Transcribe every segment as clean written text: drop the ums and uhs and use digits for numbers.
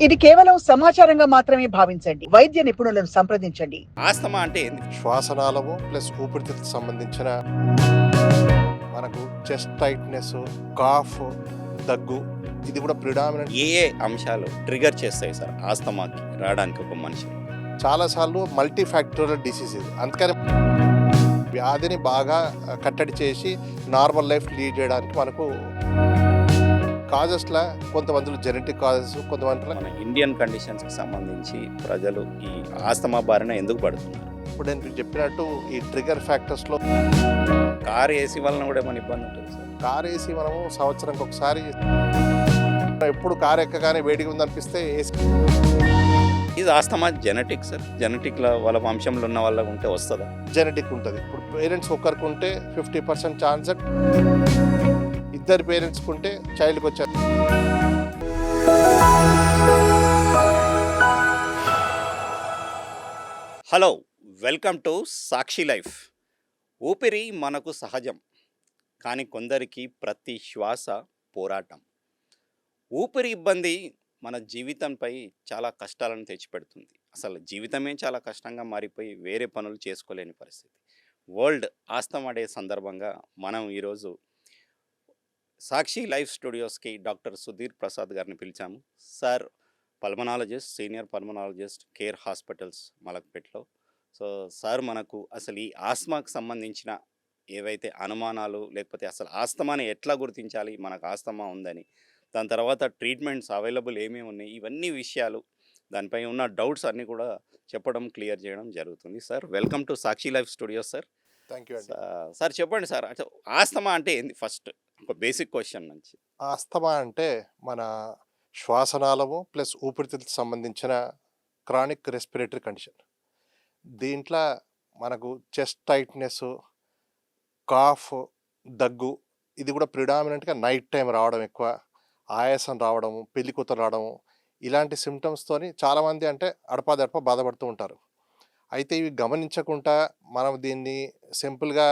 ఇది కేవలం సమాచారంగా మాత్రమే భావించండి. వైద్య నిపుణులను సంప్రదించండి. ఆస్తమా అంటే ఏంది? శ్వాసనాళము ప్లస్ ఊపిరితిత్తులకు సంబంధించిన మనకు చెస్ట్ టైట్నెస్, కాఫ్, దగ్గు ఇది కూడా ప్రిడామినెంట్. ఏ అంశాలు ట్రిగర్ చేస్తాయి సార్ ఆస్తమాకి రావడానికి ఒక మనిషి? చాలాసార్లు మల్టీ ఫ్యాక్టోరియల్ డిసీజ్ ఇది. అందుకని వ్యాధిని బాగా కట్టడి చేసి నార్మల్ లైఫ్ లీడ్ చేయడానికి మనకు కాజెస్లా కొంతమందిలో జెనెటిక్ కాజెస్, కొంతమందిలో మన ఇండియన్ కండిషన్స్కి సంబంధించి ప్రజలు ఈ ఆస్తమా బారిన ఎందుకు పడుతున్నారు? ఇప్పుడు నేను మీకు చెప్పినట్టు ఈ ట్రిగర్ ఫ్యాక్టర్స్లో కారు ఏసీ వలన కూడా ఏమైనా ఇబ్బంది ఉంటుంది సార్? కార్ ఏసీ మనము సంవత్సరంకి ఒకసారి, ఎప్పుడు కారు ఎక్కగానే వేడిగా ఉందనిపిస్తే ఏసీ. ఇది ఆస్తమా జెనెటిక్ సార్? జెనెటిక్లో వాళ్ళ వంశంలో ఉన్న వాళ్ళకు ఉంటే వస్తుందా? జెనెటిక్ ఉంటుంది. ఇప్పుడు పేరెంట్స్ ఒక్కరికి ఉంటే 50% ఛాన్స్, ఇద్దరు పేరెంట్స్కి ఉంటే చైల్డ్కి వచ్చారు. Hello, welcome to Sakshi life. ఊపిరి మనకు సహజం, కానీ కొందరికి ప్రతి శ్వాస పోరాటం. ఊపిరి ఇబ్బంది మన జీవితంపై చాలా కష్టాలను తెచ్చిపెడుతుంది. అసలు జీవితమే చాలా కష్టంగా మారిపోయి వేరే పనులు చేసుకోలేని పరిస్థితి. వరల్డ్ ఆస్తమా డే సందర్భంగా మనం ఈరోజు సాక్షి లైఫ్ స్టూడియోస్కి డాక్టర్ సుధీర్ ప్రసాద్ గారిని పిలిచాము. Sir pulmonologist, senior pulmonologist, Care hospitals మలక్పేట్లో. సో సార్ మనకు అసలు ఈ ఆస్తమాకు సంబంధించిన ఏవైతే అనుమానాలు, లేకపోతే అసలు ఆస్తమాని ఎట్లా గుర్తించాలి, మనకు ఆస్తమా ఉందని, దాని తర్వాత ట్రీట్మెంట్స్ అవైలబుల్ ఏమేమి ఉన్నాయి, ఇవన్నీ విషయాలు, దానిపై ఉన్న డౌట్స్ అన్నీ కూడా చెప్పడం, క్లియర్ చేయడం జరుగుతుంది. Sir welcome to Sakshi life studios sir. Thank you అండి. సార్ చెప్పండి సార్, అంటే ఆస్తమా అంటే ఏంది? ఫస్ట్ ఒక బేసిక్ క్వశ్చన్ నుంచి. ఆస్తమా అంటే మన శ్వాసనాళము ప్లస్ ఊపిరితిత్తులకు సంబంధించిన క్రానిక్ రెస్పిరేటరీ కండిషన్. దీంట్లో మనకు చెస్ట్ టైట్నెస్, కాఫ్, దగ్గు ఇది కూడా ప్రిడామినెంట్గా నైట్ టైం రావడం, ఎక్కువ ఆయాసం రావడము, పెళ్లి కూతురు రావడము, ఇలాంటి సిమ్టమ్స్తోని చాలామంది అంటే అడపాదడప బాధపడుతూ ఉంటారు. అయితే ఇవి గమనించకుండా మనం దీన్ని సింపుల్గా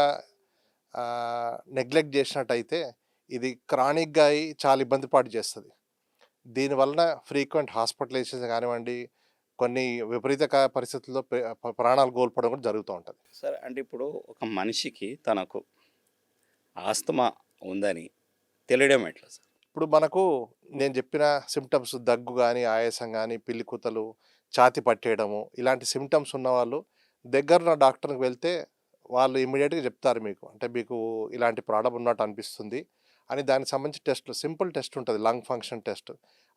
నెగ్లెక్ట్ చేసినట్టయితే ఇది క్రానిక్గా అయి చాలా ఇబ్బంది పాటు చేస్తుంది. దీనివలన ఫ్రీక్వెంట్ హాస్పిటలైజేషన్ కానివ్వండి, కొన్ని విపరీత పరిస్థితుల్లో ప్రాణాలు కోల్పోవడం కూడా జరుగుతూ ఉంటుంది. సార్ అంటే ఇప్పుడు ఒక మనిషికి తనకు ఆస్తమా ఉందని తెలియడం ఎట్లా సార్? ఇప్పుడు మనకు నేను చెప్పిన సిమ్టమ్స్, దగ్గు కానీ, ఆయాసం కానీ, పిల్లి కూతలు, ఛాతి పట్టేయడము, ఇలాంటి సిమ్టమ్స్ ఉన్నవాళ్ళు దగ్గర డాక్టర్కి వెళ్తే వాళ్ళు ఇమ్మీడియట్గా చెప్తారు మీకు, అంటే మీకు ఇలాంటి ప్రాబ్లం ఉన్నట్టు అనిపిస్తుంది అని. దానికి సంబంధించి టెస్ట్, సింపుల్ టెస్ట్ ఉంటుంది, లంగ్ ఫంక్షన్ టెస్ట్.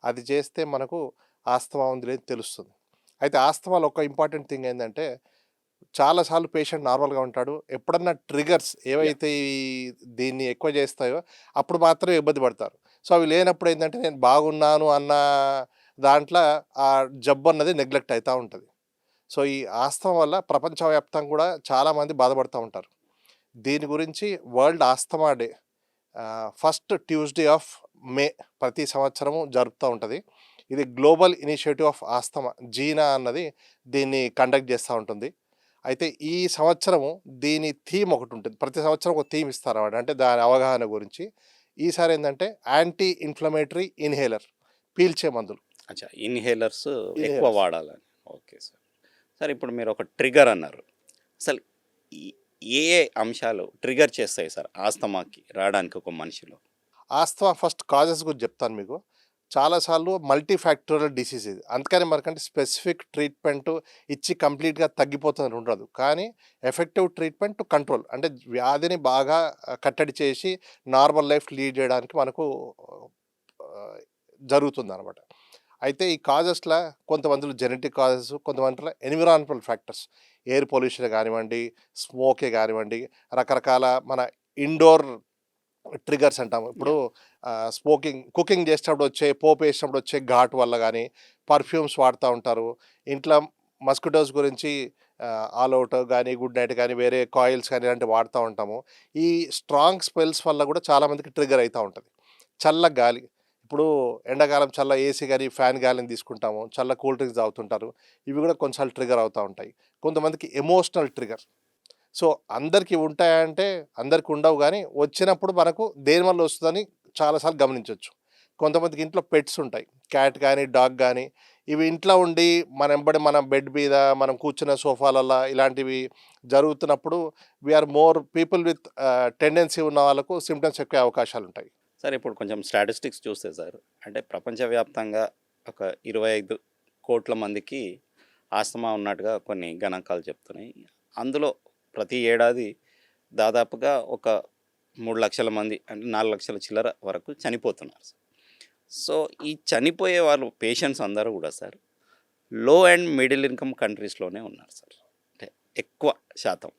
అది చేస్తే మనకు ఆస్తమా ఉంది లేదు తెలుస్తుంది. అయితే ఆస్తమాలో ఒక ఇంపార్టెంట్ థింగ్ ఏంటంటే, చాలాసార్లు పేషెంట్ నార్మల్గా ఉంటాడు, ఎప్పుడన్నా ట్రిగర్స్ ఏవైతే దీన్ని ఎక్కువ చేస్తాయో అప్పుడు మాత్రమే ఇబ్బంది పడతారు. సో అవి లేనప్పుడు ఏంటంటే నేను బాగున్నాను అన్న దాంట్లో ఆ జబ్బు అన్నది నెగ్లెక్ట్ అవుతూ ఉంటుంది. సో ఈ ఆస్తమా వల్ల ప్రపంచవ్యాప్తంగా కూడా చాలామంది బాధపడుతూ ఉంటారు. దీని గురించి world asthma day first Tuesday of May ప్రతి సంవత్సరము జరుపుతూ ఉంటుంది. ఇది గ్లోబల్ ఇనిషియేటివ్ ఆఫ్ ఆస్తమా, జీనా అన్నది దీన్ని కండక్ట్ చేస్తూ ఉంటుంది. అయితే ఈ సంవత్సరము దీని థీమ్ ఒకటి ఉంటుంది, ప్రతి సంవత్సరం ఒక థీమ్ ఇస్తారు అన్నమాట, అంటే దాని అవగాహన గురించి. ఈసారి ఏంటంటే యాంటీ ఇన్ఫ్లమేటరీ ఇన్హేలర్, పీల్చే మందులు. అచ్చా, ఇన్హేలర్స్ ఎక్కువ వాడాలని. Okay sir. సార్ ఇప్పుడు మీరు ఒక ట్రిగర్ అన్నారు, అసలు ఏ అంశాలు ట్రిగర్ చేస్తాయి సార్ ఆస్తమాకి రావడానికి ఒక మనిషిలో? ఆస్తమా ఫస్ట్ కాజెస్ గురించి చెప్తాను మీకు. చాలాసార్లు మల్టీ ఫ్యాక్టోరియల్ డిసీజ్ ఇది. అందుకని మనకంటే స్పెసిఫిక్ ట్రీట్మెంట్ ఇచ్చి కంప్లీట్గా తగ్గిపోతుంది ఉండదు, కానీ ఎఫెక్టివ్ ట్రీట్మెంట్ టు కంట్రోల్, అంటే వ్యాధిని బాగా కట్టడి చేసి నార్మల్ లైఫ్ లీడ్ చేయడానికి మనకు జరుగుతుంది అనమాట. అయితే ఈ కాజెస్లో కొంతమందిలో జెనెటిక్ కాజెస్, కొంతమందిలో ఎన్విరాన్మెంటల్ ఫ్యాక్టర్స్, ఎయిర్ పొల్యూషన్ కానివ్వండి, స్మోకే కానివ్వండి, రకరకాల మన ఇండోర్ ట్రిగర్స్ అంటాము. ఇప్పుడు స్మోకింగ్, కుకింగ్ చేసేటప్పుడు వచ్చే, పోపు వేసినప్పుడు వచ్చే ఘాట్ వల్ల కానీ, పర్ఫ్యూమ్స్ వాడుతూ ఉంటారు. ఇంట్లో మస్కిటోస్ గురించి ఆల్ అవుట్ కానీ, గుడ్ నైట్ కానీ, వేరే కాయిల్స్ కానీ ఇలాంటివి వాడుతూ ఉంటాము. ఈ స్ట్రాంగ్ స్మెల్స్ వల్ల కూడా చాలామందికి ట్రిగర్ అవుతూ ఉంటుంది. చల్ల గాలి, ఇప్పుడు ఎండాకాలం చల్ల ఏసీ కానీ ఫ్యాన్ గాలిని తీసుకుంటాము, చల్ల కూల్ డ్రింక్స్ తాగుతుంటారు, ఇవి కూడా కొన్నిసార్లు ట్రిగర్ అవుతూ ఉంటాయి. కొంతమందికి ఎమోషనల్ ట్రిగర్. సో అందరికీ ఉంటాయంటే అందరికీ ఉండవు, కానీ వచ్చినప్పుడు మనకు దేనివల్ల వస్తుందని చాలాసార్లు గమనించవచ్చు. కొంతమందికి ఇంట్లో పెట్స్ ఉంటాయి, క్యాట్ కానీ డాగ్ కానీ. ఇవి ఇంట్లో ఉండి మన బెడ్ మీద మనం కూర్చున్న సోఫాలలో ఇలాంటివి జరుగుతున్నప్పుడు we are more people with tendency ఉన్న వాళ్ళకు సిమ్టమ్స్ ఎక్కువ అవకాశాలు ఉంటాయి. సార్ ఇప్పుడు కొంచెం స్టాటిస్టిక్స్ చూస్తే సార్, అంటే ప్రపంచవ్యాప్తంగా ఒక 25 కోట్ల మందికి ఆస్తమా ఉన్నట్టుగా కొన్ని గణాంకాలు చెప్తున్నాయి. అందులో ప్రతి ఏడాది దాదాపుగా ఒక 3 లక్షల మంది, అంటే 4 లక్షల చిల్లర వరకు చనిపోతున్నారు సార్. సో ఈ చనిపోయే వాళ్ళు పేషెంట్స్ అందరూ కూడా సార్ లో అండ్ మిడిల్ ఇన్కమ్ కంట్రీస్లోనే ఉన్నారు సార్, అంటే ఎక్కువ శాతం.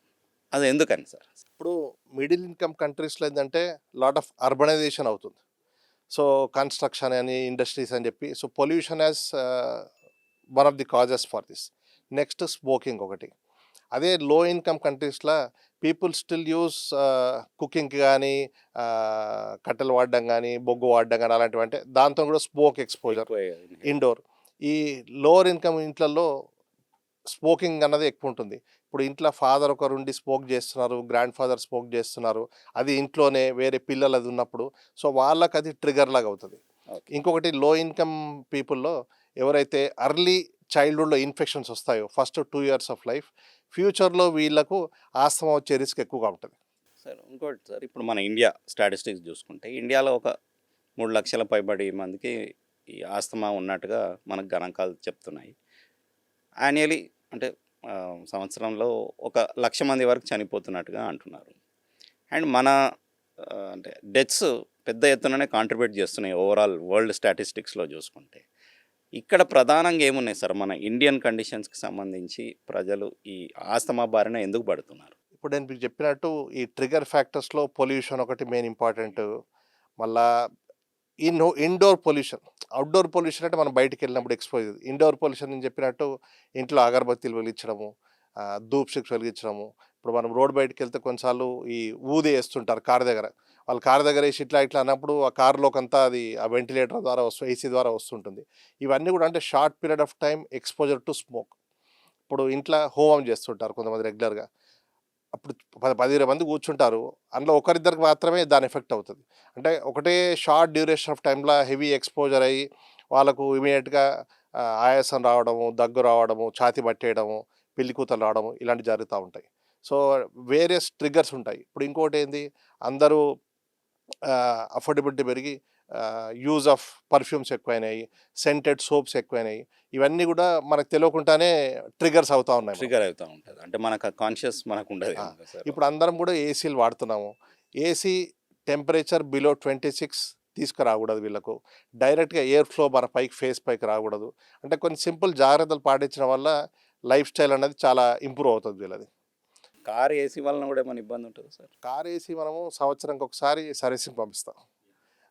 అది ఎందుకని సార్? ఇప్పుడు మిడిల్ ఇన్కమ్ కంట్రీస్లో ఏంటంటే లాట్ ఆఫ్ అర్బనైజేషన్ అవుతుంది. సో కన్స్ట్రక్షన్ అని, ఇండస్ట్రీస్ అని చెప్పి, so pollution as one of the causes for this. Next smoking ఒకటి. అదే లో ఇన్కమ్ కంట్రీస్లో పీపుల్ స్టిల్ యూస్ కుకింగ్కి కానీ, కట్టెలు వాడడం కానీ, బొగ్గు వాడడం కానీ అలాంటివి, అంటే దాంతో కూడా స్మోక్ ఎక్స్పోజర్ ఇండోర్. ఈ లోవర్ ఇన్కమ్ ఇంట్లలో స్మోకింగ్ అన్నది ఎక్కువ ఉంటుంది. ఇప్పుడు ఇంట్లో ఫాదర్ ఒకరుండి స్మోక్ చేస్తున్నారు, గ్రాండ్ ఫాదర్ స్మోక్ చేస్తున్నారు, అది ఇంట్లోనే వేరే పిల్లలు అది ఉన్నప్పుడు, సో వాళ్ళకి అది ట్రిగర్ లాగా అవుతుంది. ఇంకొకటి లో ఇన్కమ్ పీపుల్లో ఎవరైతే అర్లీ చైల్డ్హుడ్లో ఇన్ఫెక్షన్స్ వస్తాయో ఫస్ట్ 2 years ఆఫ్ లైఫ్, ఫ్యూచర్లో వీళ్ళకు ఆస్తమా వచ్చే రిస్క్ ఎక్కువగా ఉంటుంది. సార్ ఇంకోటి సార్, ఇప్పుడు మన ఇండియా స్టాటిస్టిక్స్ చూసుకుంటే ఇండియాలో ఒక 3 లక్షల పైబడి మందికి ఈ ఆస్తమా ఉన్నట్టుగా మనకు గణాంకాలు చెప్తున్నాయి. యాన్యువలీ అంటే సంవత్సరంలో 1,00,000 మంది వరకు చనిపోతున్నట్టుగా అంటున్నారు. అండ్ మన అంటే డెత్స్ పెద్ద ఎత్తుననే కాంట్రిబ్యూట్ చేస్తున్నాయి ఓవరాల్ వరల్డ్ స్టాటిస్టిక్స్లో చూసుకుంటే. ఇక్కడ ప్రధానంగా ఏమున్నాయి సార్ మన ఇండియన్ కండిషన్స్కి సంబంధించి ప్రజలు ఈ ఆస్తమా బారిన ఎందుకు పడుతున్నారు? ఇప్పుడు నేను మీకు చెప్పినట్టు ఈ ట్రిగర్ ఫ్యాక్టర్స్లో పొల్యూషన్ ఒకటి మెయిన్ ఇంపార్టెంట్. మళ్ళా ఇండోర్ పొల్యూషన్. అవుట్డోర్ పొల్యూషన్ అంటే మనం బయటికి వెళ్ళినప్పుడు ఎక్స్పోజ్. ఇండోర్ పొల్యూషన్ నేను చెప్పినట్టు ఇంట్లో అగరబత్తీలు వెలిగించడము, ధూప్ స్టిక్స్ వెలిగించడము. ఇప్పుడు మనం రోడ్ బయటకు వెళ్తే కొన్నిసార్లు ఈ ఊది వేస్తుంటారు కారు దగ్గర. వాళ్ళు కారు దగ్గర వేసి ఇట్లా ఇట్లా అన్నప్పుడు ఆ కారులోకంతా అది ఆ వెంటిలేటర్ ద్వారా ఏసీ ద్వారా వస్తుంటుంది. ఇవన్నీ కూడా అంటే short period of time exposure to smoke. ఇప్పుడు ఇంట్లో హోమం చేస్తుంటారు కొంతమంది రెగ్యులర్గా. అప్పుడు 10-20 మంది కూర్చుంటారు, అందులో ఒకరిద్దరికి మాత్రమే దాని ఎఫెక్ట్ అవుతుంది. అంటే ఒకటే షార్ట్ డ్యూరేషన్ ఆఫ్ టైంలో హెవీ ఎక్స్పోజర్ అయ్యి వాళ్ళకు ఇమీడియట్గా ఆయాసం రావడము, దగ్గు రావడము, ఛాతీ పట్టేయడము, పిల్లి కూతలు రావడము ఇలాంటివి జరుగుతూ ఉంటాయి. సో వేరియస్ ట్రిగ్గర్స్ ఉంటాయి. ఇప్పుడు ఇంకోటి ఏంది, అందరూ అఫోర్డబిలిటీ పెరిగి యూజ్ ఆఫ్ పర్ఫ్యూమ్స్ ఎక్కువైనాయి, సెంటెడ్ సోప్స్ ఎక్కువైనాయి. ఇవన్నీ కూడా మనకు తెలియకుండానే ట్రిగర్స్ అవుతూ ఉన్నాయి. ట్రిగర్ అవుతూ ఉంటుంది, అంటే మనకు కాన్షియస్ మనకు ఉండదు సార్. ఇప్పుడు అందరం కూడా ఏసీలు వాడుతున్నాము. ఏసీ టెంపరేచర్ బిలో 26 తీసుకురాకూడదు వీళ్ళకు. డైరెక్ట్గా ఎయిర్ ఫ్లో మన ఫేస్ పైకి రాకూడదు. అంటే కొన్ని సింపుల్ జాగ్రత్తలు పాటించడం వల్ల లైఫ్ స్టైల్ అనేది చాలా ఇంప్రూవ్ అవుతుంది వీళ్ళది. కార్ ఏసీ వలన కూడా ఏమైనా ఇబ్బంది ఉంటుంది సార్? కార్ ఏసీ మనము సంవత్సరానికి ఒకసారి సర్వీసింగ్ పంపిస్తాం.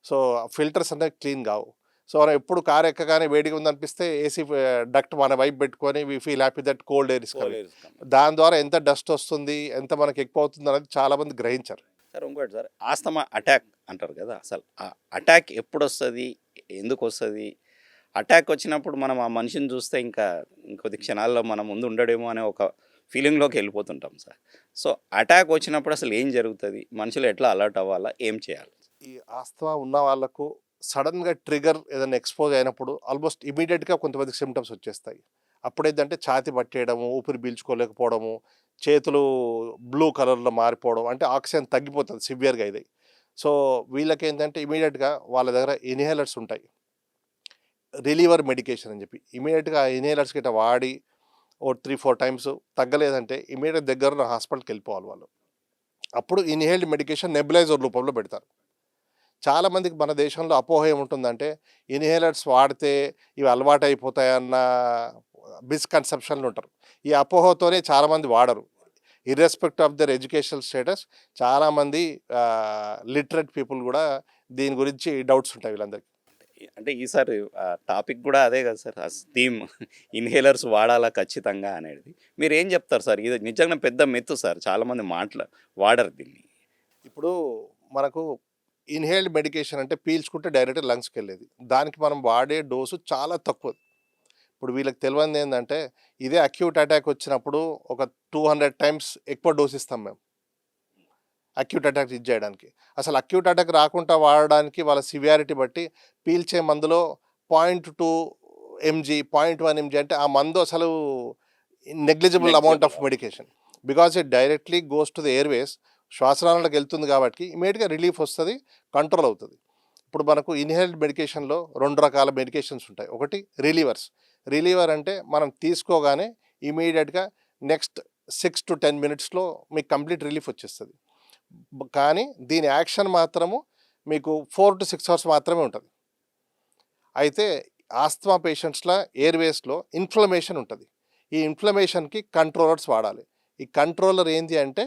సో ఫిల్టర్స్ అనేవి క్లీన్ కావు. సో మనం ఎప్పుడు కార్ ఎక్కగానే వేడిగా ఉందనిపిస్తే ఏసీ డక్ట్ మన వైపు పెట్టుకొని we feel happy that cold air is coming. దాని ద్వారా ఎంత డస్ట్ వస్తుంది, ఎంత మనకి ఎక్కువ అవుతుంది అనేది చాలామంది గ్రహించారు. సార్ ఇంకోటి సార్, ఆస్తమా అటాక్ అంటారు కదా, అసలు ఆ అటాక్ ఎప్పుడు వస్తుంది, ఎందుకు వస్తుంది? అటాక్ వచ్చినప్పుడు మనం ఆ మనిషిని చూస్తే ఇంకా ఇంకొద్ది క్షణాల్లో మనం ముందు ఉండడేమో అనే ఒక ఫీలింగ్లోకి వెళ్ళిపోతుంటాం సార్. సో అటాక్ వచ్చినప్పుడు అసలు ఏం జరుగుతుంది, మనుషులు ఎట్లా అలర్ట్ అవ్వాలా, ఏం చేయాలి? ఈ ఆస్తమా ఉన్న వాళ్ళకు సడన్గా ట్రిగర్ ఏదైనా ఎక్స్పోజ్ అయినప్పుడు ఆల్మోస్ట్ ఇమీడియట్గా కొంతమందికి సిమ్టమ్స్ వచ్చేస్తాయి. అప్పుడేంటంటే ఛాతీ పట్టేయడము, ఊపిరి పీల్చుకోలేకపోవడము, చేతులు బ్లూ కలర్లో మారిపోవడం, అంటే ఆక్సిజన్ తగ్గిపోతుంది సివియర్గా ఇది. సో వీళ్ళకి ఏంటంటే ఇమీడియట్గా వాళ్ళ దగ్గర ఇన్హేలర్స్ ఉంటాయి, రిలీవర్ మెడికేషన్ అని చెప్పి. ఇమీడియట్గా ఆ ఇన్హేలర్స్ గిట్ట వాడి 3-4 టైమ్స్ తగ్గలేదంటే ఇమీడియట్ దగ్గర హాస్పిటల్కి వెళ్ళిపోవాలి వాళ్ళు. అప్పుడు ఇన్హేల్డ్ మెడికేషన్ నెబులైజర్ రూపంలో పెడతారు. చాలామందికి మన దేశంలో అపోహ ఏముంటుందంటే ఇన్హేలర్స్ వాడితే ఇవి అలవాటు అయిపోతాయన్న మిస్కన్సెప్షన్లు ఉంటారు. ఈ అపోహతోనే చాలామంది వాడరు. ఇర్రెస్పెక్ట్ ఆఫ్ దర్ ఎడ్యుకేషనల్ స్టేటస్ చాలామంది లిటరేట్ పీపుల్ కూడా దీని గురించి డౌట్స్ ఉంటాయి వీళ్ళందరికీ. అంటే ఈసారి టాపిక్ కూడా అదే కదా సార్, ఆ థీమ్ ఇన్హేలర్స్ వాడాలా ఖచ్చితంగా అనేది. మీరు ఏం చెప్తారు సార్? ఇది నిజంగా పెద్ద మెత్తు సార్, చాలామంది వాడరు దీన్ని. ఇప్పుడు మనకు ఇన్హేల్డ్ మెడికేషన్ అంటే పీల్చుకుంటే డైరెక్ట్ లంగ్స్కి వెళ్ళేది. దానికి మనం వాడే డోసు చాలా తక్కువ. ఇప్పుడు వీళ్ళకి తెలియదు ఏంటంటే ఇదే అక్యూట్ అటాక్ వచ్చినప్పుడు ఒక 200 టైమ్స్ ఎక్కువ డోస్ ఇస్తాం మేము. అక్యూట్ అటాక్ ఇది చేయడానికి. అసలు అక్యూట్ అటాక్ రాకుండా వాడడానికి వాళ్ళ సివియారిటీ బట్టి పీల్చే మందులో 0.2 ఎంజీ, 0.1 ఎంజీ అంటే ఆ మందు అసలు negligible amount of medication. Because it directly goes to the airways, శ్వాసనాళాలకు వెళ్తుంది కాబట్టి ఇమీడియట్గా రిలీఫ్ వస్తుంది, కంట్రోల్ అవుతుంది. ఇప్పుడు మనకు ఇన్హేల్డ్ మెడికేషన్లో 2 రకాల మెడికేషన్స్ ఉంటాయి. ఒకటి రిలీవర్స్. రిలీవర్ అంటే మనం తీసుకోగానే ఇమీడియట్గా నెక్స్ట్ 6 to 10 మినిట్స్లో మీకు కంప్లీట్ రిలీఫ్ వచ్చేస్తుంది. కానీ దీని యాక్షన్ మాత్రము మీకు 4 to 6 అవర్స్ మాత్రమే ఉంటుంది. అయితే ఆస్తమా పేషెంట్స్లో ఎయిర్వేస్లో ఇన్ఫ్లమేషన్ ఉంటుంది. ఈ ఇన్ఫ్లమేషన్కి కంట్రోలర్స్ వాడాలి. ఈ కంట్రోలర్ ఏంటి అంటే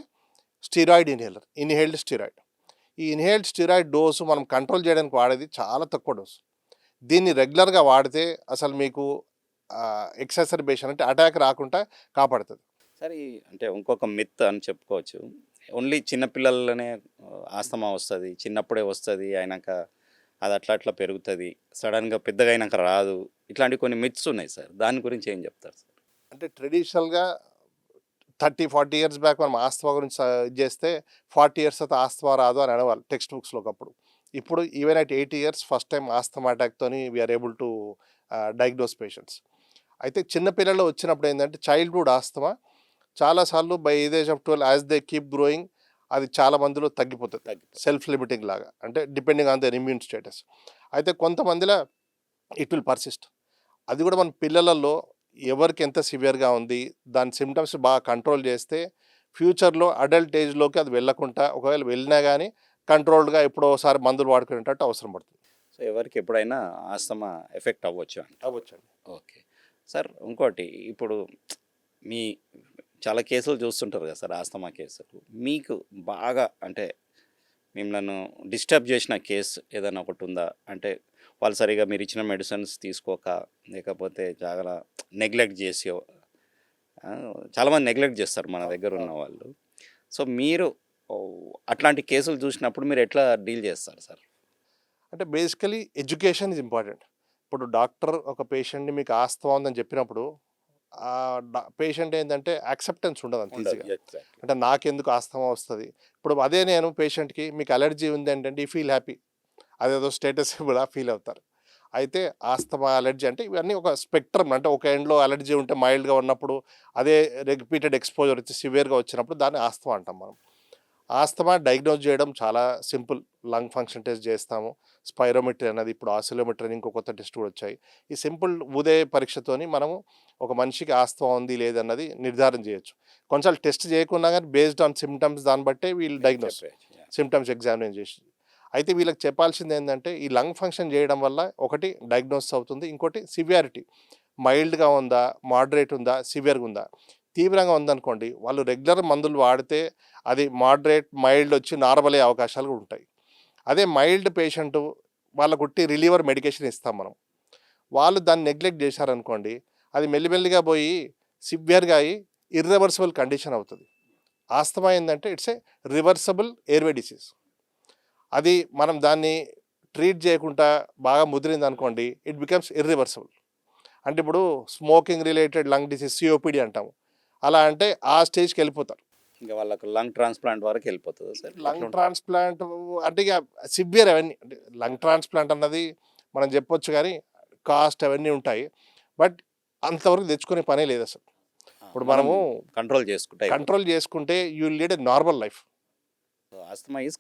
స్టిరాయిడ్ ఇన్హేల్డ్ స్టిరాయిడ్. ఈ ఇన్హేల్డ్ స్టిరాయిడ్ డోసు మనం కంట్రోల్ చేయడానికి వాడేది చాలా తక్కువ డోసు. దీన్ని రెగ్యులర్గా వాడితే అసలు మీకు ఎక్సర్బేషన్ అంటే అటాక్ రాకుండా కాపాడుతుంది. సరే, అంటే ఇంకొక మిత్ అని చెప్పుకోవచ్చు. ఓన్లీ చిన్నపిల్లలనే ఆస్తమా వస్తుంది, చిన్నప్పుడే వస్తుంది, అయినాక అది అట్లా అట్లా పెరుగుతుంది, సడన్గా పెద్దగా అయినాక రాదు, ఇట్లాంటి కొన్ని మిత్స్ ఉన్నాయి సార్. దాని గురించి ఏం చెప్తారు సార్? అంటే ట్రెడిషనల్గా 30-40 ఇయర్స్ బ్యాక్ మనం ఆస్తమా గురించి ఇది చేస్తే 40 ఇయర్స్ తర్వాత ఆస్తమా రాదు అని అనేవాళ్ళు టెక్స్ట్ బుక్స్లో ఒకప్పుడు. ఇప్పుడు even at 80 years first time asthma అటాక్తోని we are able to diagnose patients. అయితే చిన్నపిల్లల్లో వచ్చినప్పుడు ఏంటంటే చైల్డ్హుడ్ ఆస్తమా చాలాసార్లు by age of 12 as they keep growing అది చాలా మందిలో తగ్గిపోతుంది, సెల్ఫ్ లిమిటింగ్ లాగా, అంటే depending on their immune status. అయితే కొంతమందిలో ఇట్ విల్ పర్సిస్ట్. అది కూడా మన పిల్లలలో ఎవరికి ఎంత సివియర్గా ఉంది దాని సిమ్టమ్స్ బాగా కంట్రోల్ చేస్తే ఫ్యూచర్లో అడల్ట్ ఏజ్లోకి అది వెళ్ళకుండా, ఒకవేళ వెళ్ళినా కానీ కంట్రోల్డ్గా ఎప్పుడో ఒకసారి మందులు వాడుకునేటట్టు అవసరం పడుతుంది. సో ఎవరికి ఎప్పుడైనా ఆస్తమా ఎఫెక్ట్ అవ్వచ్చు అండి. అవ్వచ్చండి. ఓకే సార్, ఇంకోటి ఇప్పుడు మీ చాలా కేసులు చూస్తుంటారు కదా సార్, ఆస్తమా కేసులు. మీకు బాగా అంటే మిమ్మల్ని డిస్టర్బ్ చేసిన కేసు ఏదైనా ఒకటి ఉందా? అంటే వాళ్ళు సరిగా మీరు ఇచ్చిన మెడిసిన్స్ తీసుకోక, లేకపోతే చాలా నెగ్లెక్ట్ చేసి, చాలామంది నెగ్లెక్ట్ చేస్తారు మన దగ్గర ఉన్న వాళ్ళు. సో మీరు అట్లాంటి కేసులు చూసినప్పుడు మీరు ఎట్లా డీల్ చేస్తారు సార్? అంటే బేసికలీ ఎడ్యుకేషన్ ఇస్ ఇంపార్టెంట్. ఇప్పుడు డాక్టర్ ఒక పేషెంట్ని మీకు ఆస్తమా ఉందని చెప్పినప్పుడు ఆ పేషెంట్ ఏంటంటే యాక్సెప్టెన్స్ ఉండదు అంత ఈజీగా. అంటే నాకెందుకు ఆస్తమా వస్తుంది. ఇప్పుడు అదే నేను పేషెంట్కి మీకు అలర్జీ ఉంది ఏంటంటే ఈ ఫీల్ హ్యాపీ, అదేదో స్టేటస్ కూడా ఫీల్ అవుతారు. అయితే ఆస్తమా అలర్జీ అంటే ఇవన్నీ ఒక స్పెక్ట్రమ్. అంటే ఒక ఎండ్లో అలర్జీ ఉంటే మైల్డ్గా ఉన్నప్పుడు, అదే రిపీటెడ్ ఎక్స్పోజర్ వచ్చి సివియర్గా వచ్చినప్పుడు దాన్ని ఆస్తమా అంటాం మనం. ఆస్తమా డయాగ్నోజ్ చేయడం చాలా సింపుల్. లంగ్ ఫంక్షన్ టెస్ట్ చేస్తాము, స్పైరోమెట్రీ అన్నది, ఇప్పుడు ఆసిలోమెట్రీ అని ఇంకో కొత్త టెస్ట్ కూడా వచ్చాయి. ఈ సింపుల్ ఉదయ పరీక్షతోని మనము ఒక మనిషికి ఆస్తమా ఉంది లేదన్నది నిర్ధారణ చేయొచ్చు. కొన్నిసార్లు టెస్ట్ చేయకుండా కానీ బేస్డ్ ఆన్ సిమ్టమ్స్ దాన్ని బట్టే వీళ్ళు డయాగ్నోస్ సిమ్టమ్స్ ఎగ్జామిన్ చేసి. అయితే వీళ్ళకి చెప్పాల్సింది ఏంటంటే ఈ లంగ్ ఫంక్షన్ చేయడం వల్ల ఒకటి డయాగ్నోస్ అవుతుంది, ఇంకోటి సివియారిటీ మైల్డ్గా ఉందా, మోడరేట్ ఉందా, సివియర్గా ఉందా. తీవ్రంగా ఉందనుకోండి వాళ్ళు రెగ్యులర్ మందులు వాడితే అది మోడరేట్ మైల్డ్ వచ్చి నార్మల్ అయ్యే అవకాశాలు కూడా ఉంటాయి. అదే మైల్డ్ పేషెంట్ వాళ్ళకు ఉట్టి రిలీవర్ మెడికేషన్ ఇస్తాం మనం, వాళ్ళు దాన్ని నెగ్లెక్ట్ చేశారనుకోండి అది మెల్లిమెల్లిగా పోయి సివియర్గా అయ్యి ఇర్రివర్సిబుల్ కండిషన్ అవుతుంది. ఆస్తమా ఏంటంటే it's a reversible airway disease. అది మనం దాన్ని ట్రీట్ చేయకుండా బాగా ముదిరింది అనుకోండి ఇట్ బికమ్స్ ఇర్రివర్సబుల్. అంటే ఇప్పుడు smoking related lung disease COPD అంటాము, అలా అంటే ఆ స్టేజ్కి వెళ్ళిపోతారు. ఇంకా వాళ్ళకు లంగ్ ట్రాన్స్ప్లాంట్ వరకు వెళ్ళిపోతుంది సార్. లంగ్ ట్రాన్స్ప్లాంట్ అంటే ఇక సివియర్ అవన్నీ, అంటే లంగ్ ట్రాన్స్ప్లాంట్ అన్నది మనం చెప్పొచ్చు కానీ కాస్ట్ అవన్నీ ఉంటాయి, బట్ అంతవరకు తెచ్చుకునే పనే లేదు అసలు. ఇప్పుడు మనము కంట్రోల్ చేసుకుంటే you will lead a normal life. Asthma is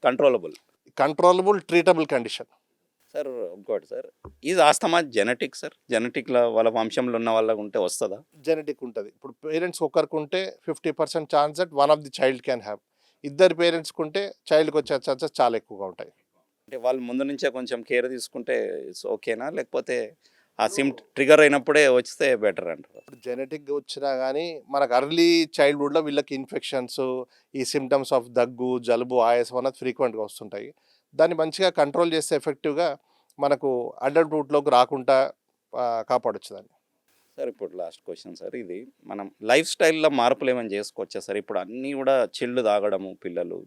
controllable treatable condition. Sir ఇంకోటి sir, is asthma genetic sir? జెనెటిక్లో వాళ్ళ వంశంలో ఉన్న వాళ్ళకు ఉంటే వస్తుందా? జెనెటిక్ ఉంటుంది. ఇప్పుడు పేరెంట్స్ ఒకరికి ఉంటే 50% chance that one of the child can have. ఇద్దరు పేరెంట్స్కి ఉంటే చైల్డ్కి వచ్చే ఛాన్సెస్ చాలా ఎక్కువగా ఉంటాయి. అంటే వాళ్ళు ముందు నుంచే కొంచెం కేర్ తీసుకుంటే ఇట్స్ ఓకేనా, లేకపోతే ఆ ట్రిగర్ అయినప్పుడే వస్తే బెటర్ అంటారు? ఇప్పుడు జెనెటిక్గా వచ్చినా కానీ మనకు అర్లీ చైల్డ్హుడ్లో వీళ్ళకి ఇన్ఫెక్షన్స్, ఈ సిమ్టమ్స్ ఆఫ్ దగ్గు, జలుబు, ఆయాసం అన్నది ఫ్రీక్వెంట్గా వస్తుంటాయి. దాన్ని మంచిగా కంట్రోల్ చేస్తే ఎఫెక్టివ్గా మనకు అడల్ట్హుడ్లోకి రాకుండా కాపాడొచ్చు దాన్ని. సార్ ఇప్పుడు లాస్ట్ క్వశ్చన్ సార్, ఇది మనం లైఫ్ స్టైల్లో మార్పులు ఏమైనా చేసుకోవచ్చా సార్? ఇప్పుడు అన్నీ కూడా చిల్లు తాగడము పిల్లలు,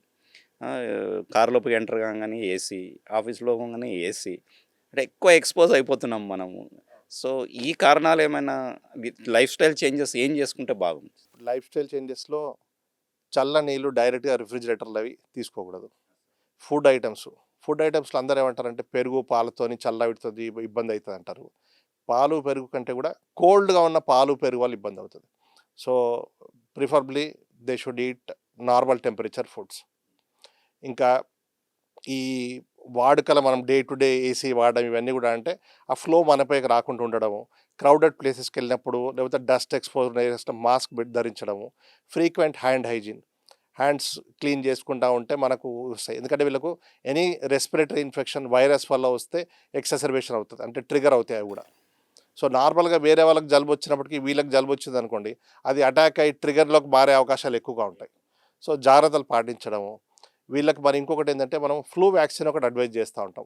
కారులోకి ఎంటర్ కాగానే ఏసీ, ఆఫీస్లో కాగానే ఏసీ, అంటే ఎక్కువ ఎక్స్పోజ్ అయిపోతున్నాం మనము. సో ఈ కారణాలు ఏమైనా లైఫ్ స్టైల్ చేంజెస్ ఏం చేసుకుంటే బాగుంది? లైఫ్ స్టైల్ చేంజెస్లో చల్ల నీళ్ళు డైరెక్ట్గా రిఫ్రిజిరేటర్లు అవి తీసుకోకూడదు. ఫుడ్ ఐటమ్స్లో అందరూ ఏమంటారంటే పెరుగు పాలతోని చల్ల వీటితోని ఇబ్బంది అవుతుంది అంటారు. పాలు పెరుగు కంటే కూడా కోల్డ్గా ఉన్న పాలు పెరుగు వల్ల ఇబ్బంది అవుతుంది. So preferably they should eat normal temperature foods. ఇంకా ఈ వాడుకల మనం డే టు డే ఏసీ వాడడం ఇవన్నీ కూడా అంటే ఆ ఫ్లో మనపైకి రాకుండా ఉండడము, క్రౌడెడ్ ప్లేసెస్కి వెళ్ళినప్పుడు లేకపోతే డస్ట్ ఎక్స్పోజర్ మాస్క్ ధరించడము, ఫ్రీక్వెంట్ హ్యాండ్స్ క్లీన్ చేసుకుంటూ ఉంటే మనకు వస్తాయి. ఎందుకంటే వీళ్ళకు ఎనీ రెస్పిరేటరీ ఇన్ఫెక్షన్ వైరస్ వల్ల వస్తే ఎక్సెసర్బేషన్ అవుతుంది, అంటే ట్రిగర్ అవుతాయి అవి కూడా. సో నార్మల్గా వేరే వాళ్ళకి జలుబు వచ్చినప్పటికీ వీళ్ళకి జలుబు వచ్చింది అనుకోండి, అది అటాక్ అయ్యి ట్రిగర్లోకి మారే అవకాశాలు ఎక్కువగా ఉంటాయి. సో జాగ్రత్తలు పాటించడము. వీళ్ళకి మరి ఇంకొకటి ఏంటంటే మనం ఫ్లూ వ్యాక్సిన్ ఒకటి అడ్వైజ్ చేస్తూ ఉంటాం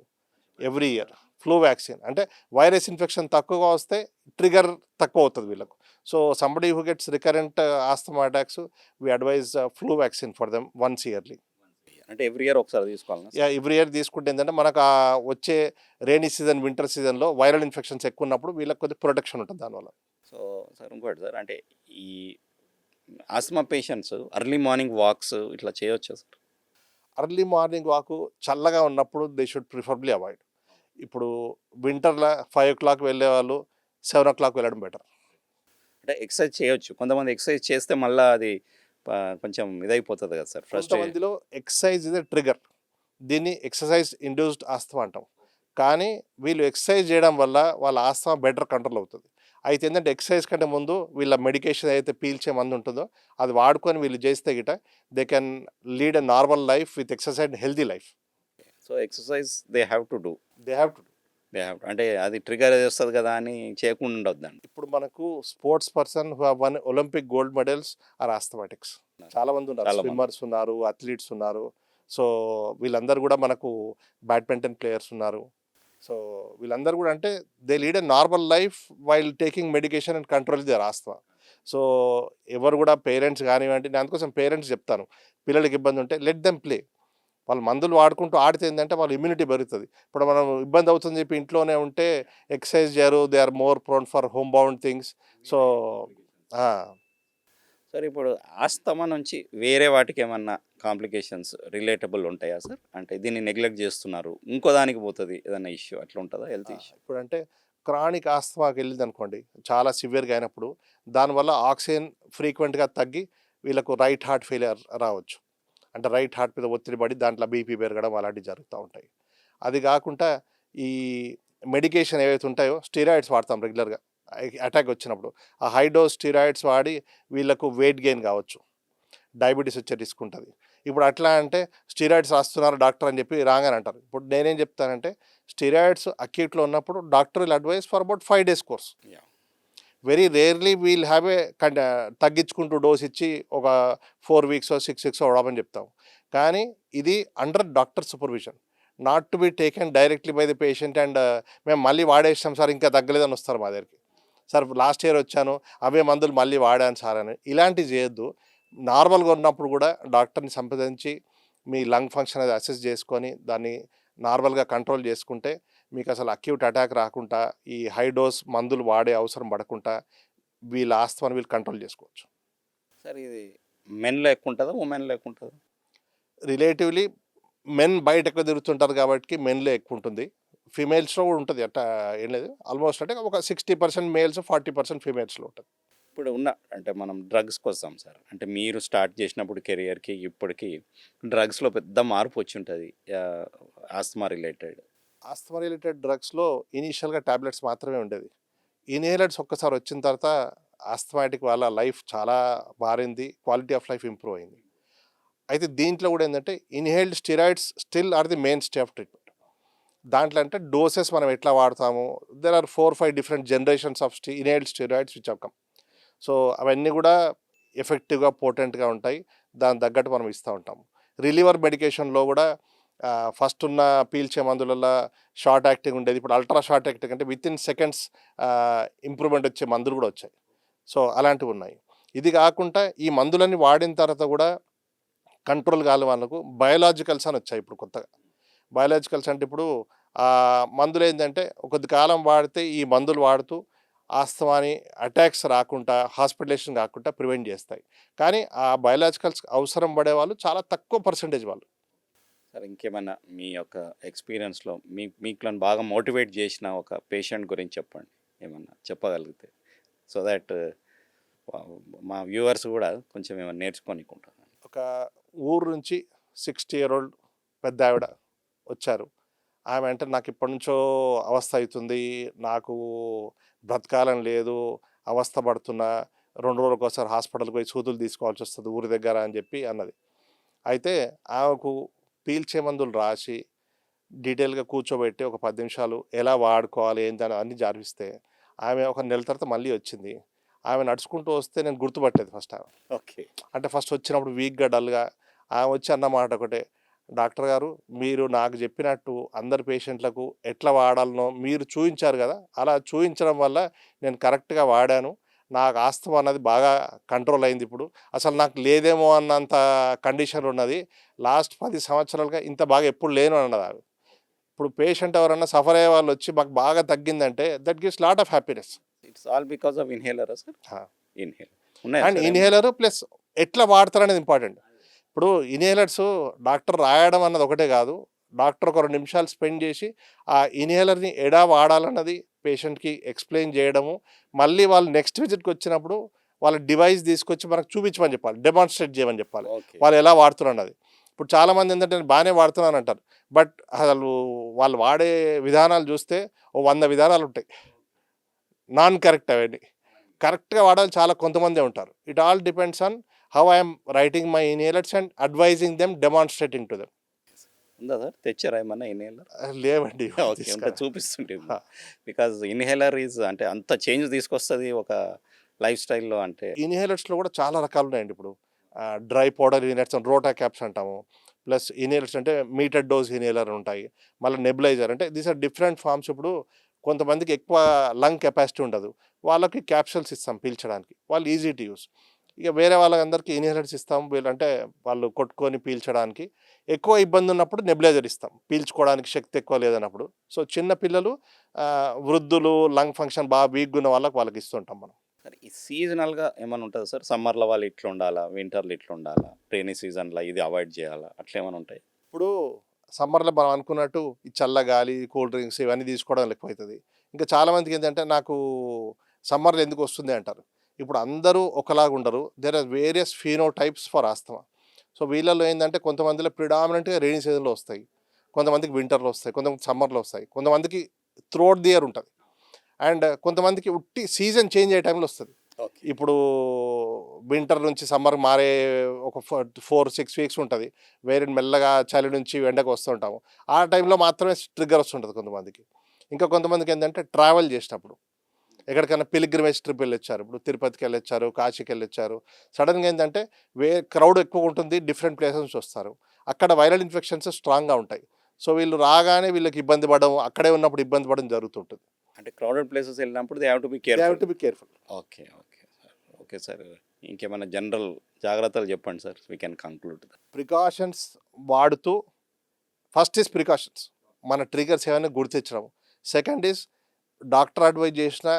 ఎవ్రీ ఇయర్. ఫ్లూ వ్యాక్సిన్ అంటే వైరస్ ఇన్ఫెక్షన్ తక్కువగా వస్తే ట్రిగర్ తక్కువ అవుతుంది వీళ్ళకు. So somebody who gets recurrent asthma attacks we advise flu vaccine for them once yearly. అంటే ఎవ్రీ ఇయర్ ఒకసారి తీసుకోవాలి. ఎవ్రీ ఇయర్ తీసుకుంటే ఏంటంటే మనకు ఆ వచ్చే రైనీ సీజన్ వింటర్ సీజన్లో వైరల్ ఇన్ఫెక్షన్స్ ఎక్కువ ఉన్నప్పుడు వీళ్ళకి కొద్దిగా ప్రొటెక్షన్ ఉంటుంది దానివల్ల. సో సార్ ఇంకోటి సార్, అంటే ఈ Asma patients early morning wax ఇట్లా చేయొచ్చా సార్? అర్లీ మార్నింగ్ వాకు చల్లగా ఉన్నప్పుడు దే షుడ్ ప్రిఫరబ్లీ అవాయిడ్. ఇప్పుడు వింటర్లో 5 o'clock వెళ్ళే వాళ్ళు 7 o'clock వెళ్ళడం బెటర్. అంటే ఎక్సర్సైజ్ చేయొచ్చు, కొంతమంది ఎక్సర్సైజ్ చేస్తే మళ్ళీ అది కొంచెం ఇదైపోతుంది కదా సార్. ఫస్ట్ కొంతమందిలో ఎక్సర్సైజ్ ఇదే ట్రిగర్, దీన్ని ఎక్సర్సైజ్ ఇండ్యూస్డ్ ఆస్తమా అంటాం. కానీ వీళ్ళు ఎక్సర్సైజ్ చేయడం వల్ల వాళ్ళ ఆస్తమా బెటర్ కంట్రోల్ అవుతుంది. అయితే ఏంటంటే ఎక్సర్సైజ్ కంటే ముందు వీళ్ళ మెడికేషన్ ఏదైతే పీల్చే మందు ఉంటుందో అది వాడుకొని వీళ్ళు చేస్తే గిట they can lead a normal life with exercise and healthy life. So exercise they have to do. They have to అంటే అది ట్రిగర్ వస్తుంది కదా అని చేయకుండా ఉండొద్దండి. ఇప్పుడు మనకు sports person who have won Olympic gold medals are asthmatics చాలా మంది ఉన్నారు. స్విమ్మర్స్ ఉన్నారు, అథ్లీట్స్ ఉన్నారు. సో వీళ్ళందరూ కూడా మనకు బ్యాడ్మింటన్ ప్లేయర్స్ ఉన్నారు. సో వీళ్ళందరూ కూడా అంటే they lead a normal life while taking medication and control there asthma. So ఎవరు కూడా పేరెంట్స్ కానివ్వండి, నేను అందుకోసం పేరెంట్స్ చెప్తాను, పిల్లలకి ఇబ్బంది ఉంటే లెట్ దెమ్ ప్లే. వాళ్ళు మందులు వాడుకుంటూ ఆడితే ఏంటంటే వాళ్ళ ఇమ్యూనిటీ పెరుగుతుంది. ఇప్పుడు మనం ఇబ్బంది అవుతుందని చెప్పి ఇంట్లోనే ఉంటే ఎక్సర్సైజ్ చేయరు, they are more prone for home bound things. So sir ఇప్పుడు ఆస్తమా నుంచి వేరే వాటికి ఏమన్నా కాంప్లికేషన్స్ రిలేటబుల్ ఉంటాయా సార్? అంటే దీన్ని నెగ్లెక్ట్ చేస్తున్నారు, ఇంకో దానికి పోతుంది ఏదైనా ఇష్యూ అట్లా ఉంటుందా, హెల్త్ ఇష్యూ? ఇప్పుడు అంటే క్రానిక్ ఆస్తమాకి వెళ్ళింది అనుకోండి, చాలా సివియర్గా అయినప్పుడు దానివల్ల ఆక్సిజన్ ఫ్రీక్వెంట్గా తగ్గి వీళ్ళకు రైట్ హార్ట్ ఫెయిలియర్ రావచ్చు. అంటే రైట్ హార్ట్ మీద ఒత్తిడి పడి దాంట్లో బీపీ పెరగడం అలాంటివి జరుగుతూ ఉంటాయి. అది కాకుండా ఈ మెడికేషన్ ఏవైతే ఉంటాయో స్టీరాయిడ్స్ వాడతాం రెగ్యులర్గా అటాక్ వచ్చినప్పుడు. ఆ హై డోస్ స్టీరాయిడ్స్ వాడి వీళ్ళకు వెయిట్ గెయిన్ కావచ్చు, డయాబెటీస్ వచ్చే రిస్క్ ఉంటుంది. ఇప్పుడు అట్లా అంటే స్టీరాయిడ్స్ రాస్తున్నారు డాక్టర్ అని చెప్పి రాగానే అంటారు. ఇప్పుడు నేనేం చెప్తానంటే స్టీరాయిడ్స్ అక్యూట్లో ఉన్నప్పుడు doctor will advise for about 5 days course. Very rarely we'll have a తగ్గించుకుంటూ డోస్ ఇచ్చి ఒక 4 weeks 6 weeks వాడమని చెప్తాం. కానీ ఇది under doctor supervision, not to be taken directly by the patient. And మేము మళ్ళీ వాడేసాం సార్ ఇంకా తగ్గలేదని వస్తారు మా దగ్గరికి, సార్ లాస్ట్ ఇయర్ వచ్చాను అవే మందులు మళ్ళీ వాడాను సార్ అని. ఇలాంటివి చేయొద్దు. నార్మల్గా ఉన్నప్పుడు కూడా డాక్టర్ని సంప్రదించి మీ లంగ్ ఫంక్షన్ అది అసెస్ చేసుకొని దాన్ని నార్మల్గా కంట్రోల్ చేసుకుంటే మీకు అసలు అక్యూట్ అటాక్ రాకుండా ఈ హై డోస్ మందులు వాడే అవసరం పడకుండా వీళ్ళ ఆస్తమాని వీళ్ళు కంట్రోల్ చేసుకోవచ్చు. సార్ ఇది మెన్లో ఎక్కువ ఉంటుందా, ఉమెన్లో ఎక్కువ ఉంటుందా? రిలేటివ్లీ మెన్ బయట ఎక్కువ తిరుగుతుంటారు కాబట్టి మెన్లో ఎక్కువ ఉంటుంది. ఫీమేల్స్లో కూడా ఉంటుంది, అట్లా ఏం లేదు. ఆల్మోస్ట్ అంటే ఒక 60% మేల్స్ 40% ఫీమేల్స్లో ఉంటుంది. ఇప్పుడు ఉన్న అంటే మనం డ్రగ్స్కి వస్తాం సార్. అంటే మీరు స్టార్ట్ చేసినప్పుడు కెరియర్కి ఇప్పటికి డ్రగ్స్లో పెద్ద మార్పు వచ్చి ఉంటుంది ఆస్తమా రిలేటెడ్. ఆస్తమా రిలేటెడ్ డ్రగ్స్లో ఇనీషియల్గా ట్యాబ్లెట్స్ మాత్రమే ఉండేది. ఇన్హేలర్స్ ఒక్కసారి వచ్చిన తర్వాత ఆస్తమాటిక్ వాళ్ళ లైఫ్ చాలా మారింది, క్వాలిటీ ఆఫ్ లైఫ్ ఇంప్రూవ్ అయింది. అయితే దీంట్లో కూడా ఏంటంటే inhaled steroids still are the mainstay of treatment. దాంట్లో అంటే డోసెస్ మనం ఎట్లా వాడతాము, there are 4-5 different generations of inhaled steroids which have come. So అవన్నీ కూడా ఎఫెక్టివ్గా పోటెంట్గా ఉంటాయి, దాని తగ్గట్టు మనం ఇస్తూ ఉంటాము. రిలీవర్ మెడికేషన్లో కూడా ఫస్ట్ ఉన్న పీల్చే మందులలో షార్ట్ యాక్టింగ్ ఉండేది, ఇప్పుడు అల్ట్రా షార్ట్ యాక్టింగ్ అంటే వితిన్ సెకండ్స్ ఇంప్రూవ్మెంట్ వచ్చే మందులు కూడా వచ్చాయి. సో అలాంటివి ఉన్నాయి. ఇది కాకుండా ఈ మందులన్నీ వాడిన తర్వాత కూడా కంట్రోల్ కాని వాళ్ళకు బయోలాజికల్స్ అని వచ్చాయి ఇప్పుడు కొత్తగా. బయోలాజికల్స్ అంటే ఇప్పుడు మందులు ఏంటంటే కొద్ది కాలం వాడితే ఈ మందులు వాడుతూ ఆస్తమాని అటాక్స్ రాకుండా హాస్పిటలేషన్ కాకుండా ప్రివెంట్ చేస్తాయి. కానీ ఆ బయోలాజికల్స్ అవసరం పడే వాళ్ళు చాలా తక్కువ పర్సెంటేజ్ వాళ్ళు. సార్ ఇంకేమన్నా మీ యొక్క ఎక్స్పీరియన్స్లో మీకు బాగా మోటివేట్ చేసిన ఒక పేషెంట్ గురించి చెప్పండి, ఏమన్నా చెప్పగలిగితే, సో దట్ మా వ్యూవర్స్ కూడా కొంచెం ఏమైనా నేర్చుకోనికుంటారు. ఒక ఊరు నుంచి 60 year old పెద్ద ఆవిడ వచ్చారు. ఆమె అంటే నాకు ఇప్పటి నుంచో అవస్థ అవుతుంది, నాకు బ్రతకాలని లేదు, అవస్థ పడుతున్నా, 2 రోజులకు ఒకసారి హాస్పిటల్కి పోయి సూదులు తీసుకోవాల్సి వస్తుంది ఊరి దగ్గర అని చెప్పి అన్నది. అయితే ఆమెకు పీల్చే మందులు రాసి డీటెయిల్గా కూర్చోబెట్టి ఒక 10 నిమిషాలు ఎలా వాడుకోవాలి ఏంటని అన్ని జారిపిస్తే ఆమె ఒక నెల తర్వాత మళ్ళీ వచ్చింది. ఆమె నడుచుకుంటూ వస్తే నేను గుర్తుపట్టేది ఫస్ట్ ఆమె. ఓకే. అంటే ఫస్ట్ వచ్చినప్పుడు వీక్గా డల్గా ఆమె వచ్చి అన్నమాట ఒకటే, డాక్టర్ గారు మీరు నాకు చెప్పినట్టు అందరి పేషెంట్లకు ఎట్లా వాడాలనో మీరు చూపించారు కదా, అలా చూపించడం వల్ల నేను కరెక్ట్గా వాడాను, నాకు ఆస్తమా అన్నది బాగా కంట్రోల్ అయింది, ఇప్పుడు అసలు నాకు లేదేమో అన్నంత కండిషన్ ఉన్నది, లాస్ట్ 10 సంవత్సరాలుగా ఇంత బాగా ఎప్పుడు లేను అన్నది ఆమె. ఇప్పుడు పేషెంట్ ఎవరన్నా సఫర్ అయ్యే వాళ్ళు వచ్చి మాకు బాగా తగ్గిందంటే that gives lot of happiness. It's all because of ఇన్హేలరా సార్? ఇన్హేలర్ అండ్ ఉన్నాయి. ఇన్హేలర్ ప్లస్ ఎట్లా వాడతారు అనేది ఇంపార్టెంట్. ఇప్పుడు ఇన్హేలర్స్ డాక్టర్ రాయడం అన్నది ఒకటే కాదు, డాక్టర్ ఒక 2 నిమిషాలు స్పెండ్ చేసి ఆ ఇన్హేలర్ని ఎడా వాడాలన్నది పేషెంట్కి ఎక్స్ప్లెయిన్ చేయడము, మళ్ళీ వాళ్ళు నెక్స్ట్ విజిట్కి వచ్చినప్పుడు వాళ్ళ డివైస్ తీసుకొచ్చి మనకు చూపించమని చెప్పాలి, డెమాన్స్ట్రేట్ చేయమని చెప్పాలి ఓకే. వాళ్ళు ఎలా వాడుతున్నారు అన్నది. ఇప్పుడు చాలామంది ఏంటంటే నేను బాగానే వాడుతున్నాను అంటారు, బట్ అసలు వాళ్ళు వాడే విధానాలు చూస్తే ఓ 100 విధానాలు ఉంటాయి నాన్ కరెక్ట్. అవన్నీ కరెక్ట్గా వాడాలి చాలా కొంతమందే ఉంటారు. It all depends on how I'm writing my inhalers and advising them, demonstrating to them. ఉందా సార్? తెచ్చారా ఏమన్నా ఇన్హేలర్? లేవండి. ఓకే, ఉంటే చూపిస్తుంటే. బికాజ్ ఇన్హేలర్ ఈజ్ అంటే అంత చేంజ్ తీసుకొస్తుంది ఒక లైఫ్ స్టైల్లో. అంటే ఇన్హేలర్స్లో కూడా చాలా రకాలు ఉన్నాయండి. ఇప్పుడు డ్రై పౌడర్ ఇన్హేలర్స్, రోటా క్యాప్స్ అంటాము, ప్లస్ ఇన్హేలర్స్ అంటే మీటర్ డోస్ ఇన్హేలర్ ఉంటాయి, మళ్ళీ నెబులైజర్, అంటే దీస్ ఆర్ డిఫరెంట్ ఫార్మ్స్. ఇప్పుడు కొంతమందికి ఎక్కువ లంగ్ కెపాసిటీ ఉండదు, వాళ్ళకి క్యాప్సూల్స్ ఇస్తాం పీల్చడానికి, వాళ్ళు ఈజీ టు యూస్. ఇక వేరే వాళ్ళందరికీ ఇన్హేలర్స్ ఇస్తాం, వీళ్ళంటే వాళ్ళు కొట్టుకొని పీల్చడానికి ఎక్కువ ఇబ్బంది ఉన్నప్పుడు నెబులైజర్ ఇస్తాం, పీల్చుకోవడానికి శక్తి ఎక్కువ లేదన్నప్పుడు. సో చిన్న పిల్లలు, వృద్ధులు, లంగ్ ఫంక్షన్ బాగా వీక్గా ఉన్న వాళ్ళకి ఇస్తుంటాం మనం. సరే, ఈ సీజనల్గా ఏమైనా ఉంటుందా సార్? సమ్మర్లో వాళ్ళు ఇట్లా ఉండాలా, వింటర్లో ఇట్లా ఉండాలా, రైనీ సీజన్లో ఇది అవాయిడ్ చేయాలా, అట్లా ఏమైనా ఉంటాయి? ఇప్పుడు సమ్మర్లో మనం అనుకున్నట్టు ఈ చల్లగాలి, కూల్ డ్రింక్స్ ఇవన్నీ తీసుకోవడం ఎక్కువవుతుంది. ఇంకా చాలామందికి ఏంటంటే నాకు సమ్మర్లో ఎందుకు వస్తుంది అంటారు. ఇప్పుడు అందరూ ఒకలాగా ఉండరు, there are various phenotypes for asthma. So వీళ్ళల్లో ఏంటంటే కొంతమందిలో ప్రిడామినెంట్గా రెయినీ సీజన్లో వస్తాయి, కొంతమందికి వింటర్లో వస్తాయి, కొంతమంది సమ్మర్లో వస్తాయి, కొంతమందికి త్రూఅవుట్ ది ఇయర్ ఉంటుంది, అండ్ కొంతమందికి ఉట్టి సీజన్ చేంజ్ అయ్యే టైంలో వస్తుంది. ఓకే. ఇప్పుడు వింటర్ నుంచి సమ్మర్ మారే ఒక 4-6 వీక్స్ ఉంటుంది, వేరే మెల్లగా చలి నుంచి ఎండకు వస్తుంటాము, ఆ టైంలో మాత్రమే ట్రిగ్గర్ వస్తుంటుంది కొంతమందికి. ఇంకా కొంతమందికి ఏంటంటే ట్రావెల్ చేసినప్పుడు ఎక్కడికైనా పిలిగ్రిమేజ్ ట్రిప్ వెళ్ళొచ్చారు, ఇప్పుడు తిరుపతికి వెళ్ళొచ్చారు, కాశీకి వెళ్ళొచ్చారు, సడన్గా ఏంటంటే క్రౌడ్ ఎక్కువ ఉంటుంది, డిఫరెంట్ ప్లేసెస్ నుంచి వస్తారు, అక్కడ వైరల్ ఇన్ఫెక్షన్స్ స్ట్రాంగ్గా ఉంటాయి. సో వీళ్ళు రాగానే వీళ్ళకి ఇబ్బంది పడడం, అక్కడే ఉన్నప్పుడు ఇబ్బంది పడడం జరుగుతుంటుంది. అంటే క్రౌడెడ్ ప్లేసెస్ వెళ్ళినప్పుడు they have to be they have to careful. Be careful. Okay okay sir. Okay sir, ఇంకేమైనా జనరల్ జాగ్రత్తలు చెప్పండి sir, we can conclude. Precautions వాడుతూ, ఫస్ట్ ఈజ్ ప్రికాషన్స్, మన ట్రిగర్స్ ఏమైనా గుర్తించడం. సెకండ్ ఈజ్ డాక్టర్ అడ్వైజ్ చేసిన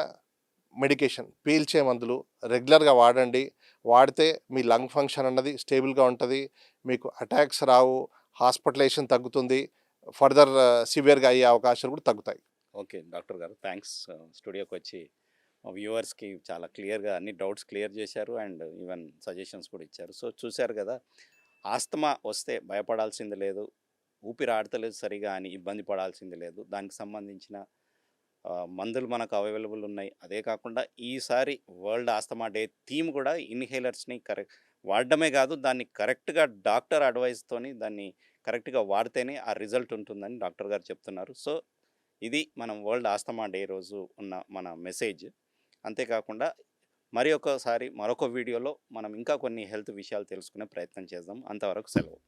medication, పీల్చే మందులు రెగ్యులర్గా వాడండి, వాడితే మీ లంగ్ ఫంక్షన్ అన్నది స్టేబుల్గా ఉంటుంది, మీకు అటాక్స్ రావు, హాస్పిటలైజేషన్ తగ్గుతుంది, ఫర్దర్ సివియర్గా అయ్యే అవకాశాలు కూడా తగ్గుతాయి. ఓకే డాక్టర్ గారు, థ్యాంక్స్ స్టూడియోకి వచ్చి మా వ్యూవర్స్కి చాలా క్లియర్గా అన్ని డౌట్స్ క్లియర్ చేశారు అండ్ ఈవెన్ సజెషన్స్ కూడా ఇచ్చారు. సో చూశారు కదా, ఆస్తమా వస్తే భయపడాల్సింది లేదు, ఊపిరి ఆడతలేదు సరిగా అని ఇబ్బంది పడాల్సింది లేదు, దానికి సంబంధించిన మందులు మనకు అవైలబుల్ ఉన్నాయి. అదే కాకుండా ఈసారి వరల్డ్ ఆస్తమా డే థీమ్ కూడా ఇన్హేలర్స్ని వాడడమే కాదు, దాన్ని కరెక్ట్గా డాక్టర్ అడ్వైస్తోని దాన్ని కరెక్ట్గా వాడితేనే ఆ రిజల్ట్ ఉంటుందని డాక్టర్ గారు చెప్తున్నారు. సో ఇది మనం వరల్డ్ ఆస్తమా డే రోజు ఉన్న మన మెసేజ్. అంతేకాకుండా మరి ఒకసారి మరొక వీడియోలో మనం ఇంకా కొన్ని హెల్త్ విషయాలు తెలుసుకునే ప్రయత్నం చేద్దాం. అంతవరకు సెలవు.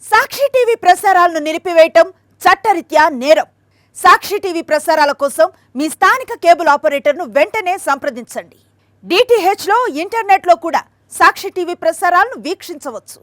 సాక్షి టీవీ ప్రసారాలను నిలిపివేయటం చట్టరీత్యా నేరం. సాక్షి టీవీ ప్రసారాల కోసం మీ స్థానిక కేబుల్ ఆపరేటర్ను వెంటనే సంప్రదించండి. DTHలో ఇంటర్నెట్లో కూడా సాక్షి టీవీ ప్రసారాలను వీక్షించవచ్చు.